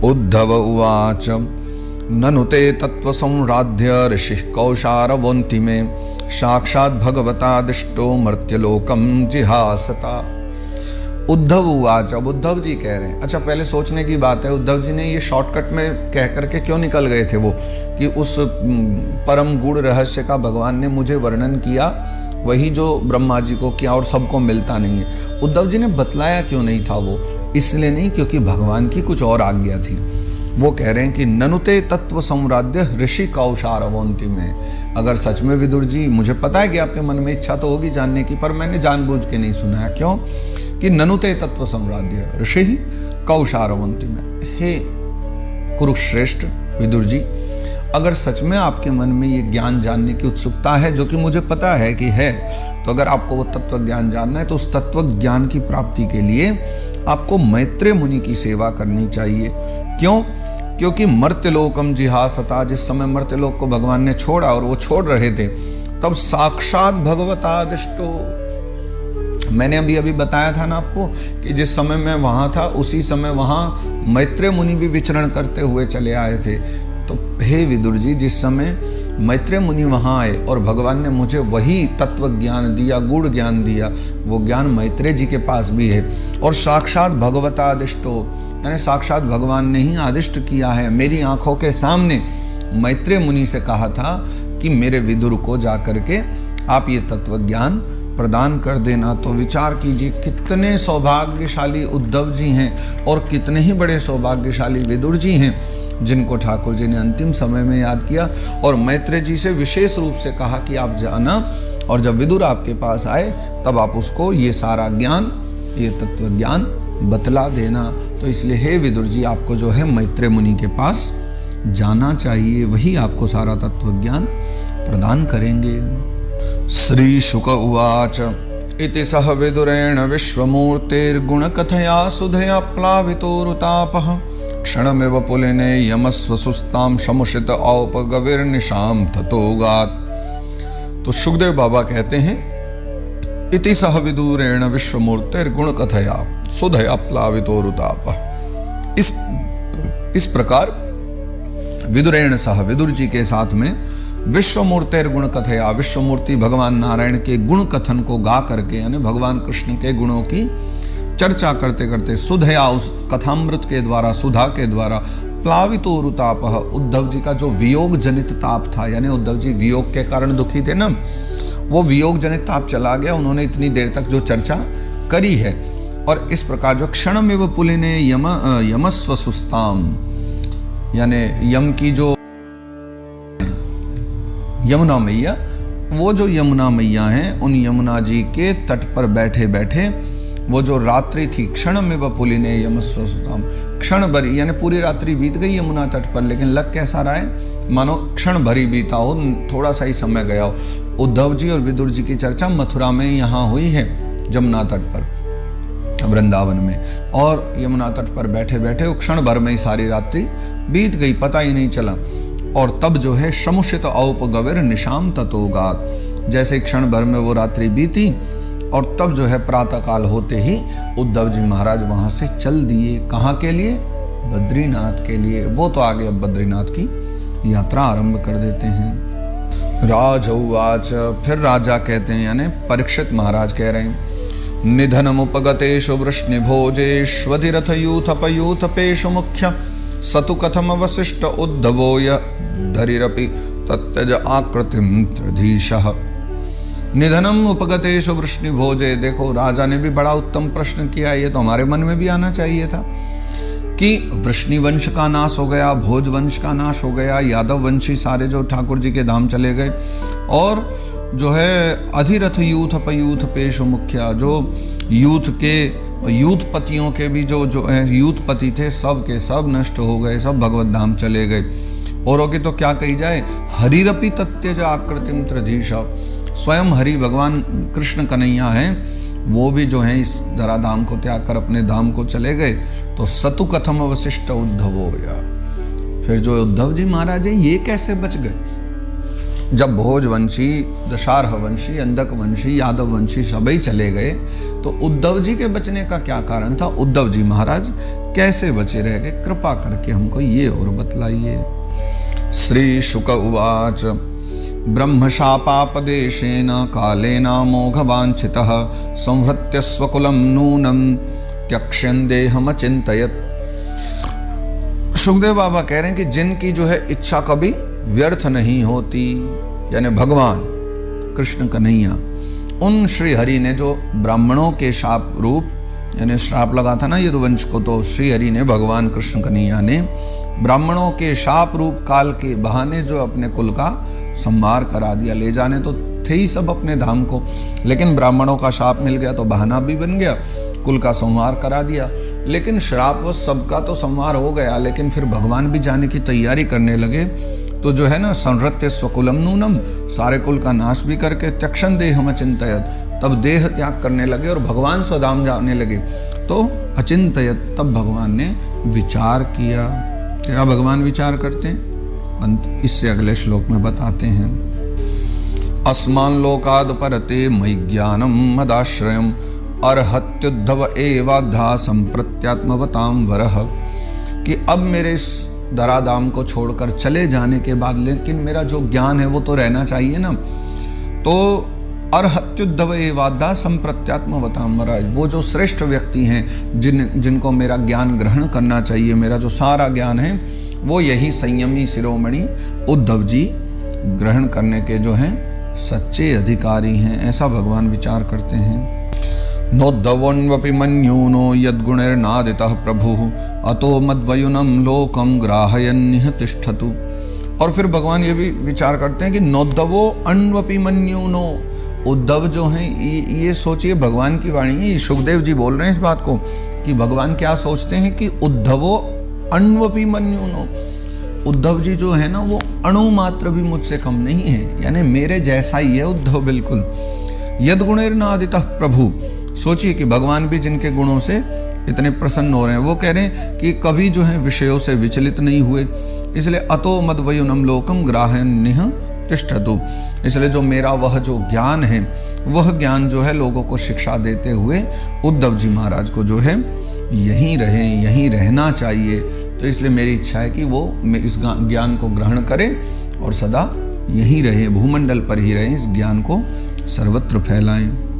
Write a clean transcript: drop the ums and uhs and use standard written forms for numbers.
उद्धव उवाच ननु ते तत्त्वसंराध्य ऋषिः कौशारवोऽन्ति मे साक्षात् भगवतादिष्टो मर्त्यलोकं जिहासता। उद्धव उवाच, अब उद्धव जी कह रहे हैं। अच्छा, पहले सोचने की बात है, उद्धव जी ने ये शॉर्टकट में कह करके क्यों निकल गए थे वो, कि उस परम गूढ़ रहस्य का भगवान ने मुझे वर्णन किया, वही जो ब्रह्मा जी को किया और सबको मिलता नहीं है। उद्धव जी ने बतलाया क्यों नहीं था वो, इसलिए नहीं क्योंकि भगवान की कुछ और आज्ञा थी। वो कह रहे हैं कि ननुते तत्व सम्राज्य ऋषि कौशारवोऽन्ति में, अगर सच में विदुर जी, मुझे पता है कि आपके मन में इच्छा तो होगी जानने की, पर मैंने जानबूझ के नहीं सुना है। क्यों? कि ननुते तत्व सम्राज्य ऋषि कौशारवोऽन्ति में, हे कुरुश्रेष्ठ विदुर जी, अगर सच में आपके मन में ये ज्ञान जानने की उत्सुकता है, जो कि मुझे पता है कि है, तो अगर आपको वो तत्व ज्ञान जानना है तो उस तत्व ज्ञान की प्राप्ति के लिए आपको मैत्रेय मुनि की सेवा करनी चाहिए। क्यों? क्योंकि मर्त्यलोकम जिहासता, जिस समय मर्त्यलोक को भगवान ने छोड़ा और वो छोड़ रहे थे, तब साक्षात भगवतादिष्टो, मैंने अभी बताया था ना आपको कि जिस समय मैं वहां था उसी समय वहां मैत्रेय मुनि भी विचरण करते हुए चले आए थे। तो हे विदुर जी, जिस समय मैत्रेय मुनि वहां आए और भगवान ने मुझे वही तत्व ज्ञान दिया, गूढ़ ज्ञान दिया, वो ज्ञान मैत्रेय जी के पास भी है। और साक्षात भगवतादिष्टो, यानी साक्षात भगवान ने ही आदिष्ट किया है। मेरी आंखों के सामने मैत्रेय मुनि से कहा था कि मेरे विदुर को जाकर के आप ये तत्व ज्ञान प्रदान कर देना। तो विचार कीजिए, कितने सौभाग्यशाली उद्धव जी हैं और कितने ही बड़े सौभाग्यशाली विदुर जी हैं, जिनको ठाकुर जी ने अंतिम समय में याद किया और मैत्रेय जी से विशेष रूप से कहा कि आप जाना, और जब विदुर आपके पास आए तब आप उसको ये सारा ज्ञान, ये तत्व ज्ञान बतला देना। तो इसलिए हे विदुर जी, आपको जो है मैत्रेय मुनि के पास जाना चाहिए, वही आपको सारा तत्व ज्ञान प्रदान करेंगे। श्री शुक उवाच इति सह विदुरेण विश्वमूर्तेर्गुणकथया सुधया प्लावितोरुतापः क्षणमिव पुलिने यमस्वसुस्तां समुषित औपगविर्निशाम ततोगात्। तो सुखदेव बाबा कहते हैं, इति सह विदुरेण विश्वमूर्तेर्गुणकथया सुधया प्लावितोरुतापः, इस प्रकार विदुरेण सह, विदुर जी के साथ में, विश्वमूर्तेर गुण कथया, विश्वमूर्ति भगवान नारायण के गुण कथन को गा करके, यानी भगवान कृष्ण के गुणों की चर्चा करते करते, सुधया, उस कथामृत के द्वारा, सुधा के द्वारा, प्लावितो रुतापः, उद्धव जी का जो वियोग जनित ताप था, यानी उद्धव जी वियोग के कारण दुखी थे ना, वो वियोग जनित ताप चला गया। उन्होंने इतनी देर तक जो चर्चा करी है, और इस प्रकार जो क्षणमिव पुलिने यमस्व सुस्ताम, यानी यम की जो यमुना मैया, वो जो यमुना मैया हैं, उन यमुना जी के तट पर बैठे बैठे वो जो रात्रि थी, क्षणमिव पुलिने यमस्वसुताम, क्षण भरी, यानी पूरी रात्रि बीत गई यमुना तट पर, लेकिन लग कैसा रहा है, मानो क्षण भरी बीता हो, थोड़ा सा ही समय गया हो। उद्धव जी और विदुर जी की चर्चा मथुरा में यहाँ हुई है, जमुना तट पर, वृंदावन में, और यमुना तट पर बैठे बैठे वो क्षण भर में ही सारी रात्रि बीत गई, पता ही नहीं चला। और तब जो है समुषित औपगविर निशाम ततोगात्, जैसे क्षण भर में वो रात्रि बीती, और तब जो है प्रातः काल होते ही उद्धव जी महाराज वहां से चल दिए। कहाँ के लिए? बद्रीनाथ के लिए। वो तो आगे अब बद्रीनाथ की यात्रा आरंभ कर देते हैं। राज उवाच, फिर राजा कहते हैं, यानी परीक्षित महाराज कह रहे हैं, निधनमुपगतेषु वृष्णिभोजेष्वधिरथ यूथपयूथपेषु मुख्य सतु कथम वसिष्ठ उद्धवो यधरिरपि तत्यज आकृतिम त्रिधीशः। निधनम उपगतेषु वृष्णिभोजे, देखो राजा ने भी बड़ा उत्तम प्रश्न किया, ये तो हमारे मन में भी आना चाहिए था कि वृष्णि वंश का नाश हो गया, भोज वंश का नाश हो गया, यादव वंशी सारे जो ठाकुर जी के धाम चले गए, और जो है अधिरथ यूथ पयूथपेषु मुख्या, जो यूथपतियों के भी जो यूथपति थे, सब के सब नष्ट हो गए, सब भगवत धाम चले गए। औरों की तो क्या कही जाए, हरिरपि तत्यज आकृतिम त्रिधीशा, स्वयं हरि भगवान कृष्ण कन्हैया हैं, वो भी जो हैं इस धराधाम को त्याग कर अपने धाम को चले गए। तो सतु कथम वशिष्ठ उद्धवो या, फिर जो उद्धव जी महाराज हैं ये कैसे बच गए? जब भोजवंशी, दशारहवंशी, अंधकवंशी, यादववंशी सभी चले गए तो उद्धव जी के बचने का क्या कारण था? उद्धव जी महाराज कैसे बचे रह गए? कृपा करके हमको ये और बतलाइए। श्री शुक उवाच ब्रह्मशापापदेशेन कालेन मोघवांछितः संहृत्य स्वकुलं नूनं त्यक्ष्यन् देहमचिन्तयत्। सुखदेव बाबा कह रहे हैं कि जिनकी जो है इच्छा कभी व्यर्थ नहीं होती, यानी भगवान कृष्ण कन्हैया, उन श्री हरि ने जो ब्राह्मणों के शाप रूप, यानी श्राप लगा था ना यदुवंश को, तो श्री हरि ने, भगवान कृष्ण कन्हैया ने ब्राह्मणों के शाप रूप काल के बहाने जो अपने कुल का संहार करा दिया। ले जाने तो थे ही सब अपने धाम को, लेकिन ब्राह्मणों का शाप मिल गया तो बहाना भी बन गया, कुल का संहार करा दिया। लेकिन श्रापवश सबका तो संहार हो गया, लेकिन फिर भगवान भी जाने की तैयारी करने लगे। तो जो है ना, संहृत्य स्वकुलम नूनम, सारे कुल का नाश भी करके त्यक्षण देहम अचिंतयत, तब देह त्याग करने लगे और भगवान स्वधाम जाने लगे। तो अचिंतयत, तब भगवान ने विचार किया। क्या भगवान विचार करते हैं? इससे अगले श्लोक में बताते हैं। अस्मान लोकाद परते मयि ज्ञानम मदाश्रयम अर्हत्युद्धव एवाधा संप्रत्यात्मवताम वरह, कि अब मेरे इस धराधाम को छोड़कर चले जाने के बाद लेकिन मेरा जो ज्ञान है वो तो रहना चाहिए ना। तो अर्हत्युद्धव एवाधा संप्रत्यात्मवताम वरह, वो जो श्रेष्ठ व्यक्ति हैं जिनको मेरा ज्ञान ग्रहण करना चाहिए, मेरा जो सारा ज्ञान है वो यही संयमी शिरोमणि उद्धव जी ग्रहण करने के जो हैं सच्चे अधिकारी हैं, ऐसा भगवान विचार करते हैं। नोद्धवन्वपि मन्यूनो यद्गुणैर्नादितः प्रभुः अतो मद्वयुनं लोकं ग्राहयन्निह तिष्ठतु। और फिर भगवान ये भी विचार करते हैं कि नोद्धवो अन्वपि मन्यूनो, उद्धव जो हैं, ये सोचिए भगवान की वाणी है, सुखदेव जी बोल रहे हैं इस बात को कि भगवान क्या सोचते हैं कि उद्धवो अन्वपि मन्यूनो, उद्धव जी जो है ना वो अणु मात्र भी मुझसे कम नहीं है, यानी मेरे जैसा ही है उद्धव बिल्कुल। यद्गुणैर्नादितः प्रभु, सोचिए कि भगवान भी जिनके गुणों से इतने प्रसन्न हो रहे हैं, वो कह रहे हैं कि कभी जो है विषयों से विचलित नहीं हुए, इसलिए अतो मद्वयुनम लोकम ग्राहयन्निह तिष्ठतु, इसलिए जो मेरा वह जो ज्ञान है, वह ज्ञान जो है लोगों को शिक्षा देते हुए उद्धव जी महाराज को जो है यहीं रहें, यहीं रहना चाहिए। तो इसलिए मेरी इच्छा है कि वो इस ज्ञान को ग्रहण करें और सदा यहीं रहें, भूमंडल पर ही रहें, इस ज्ञान को सर्वत्र फैलाएं।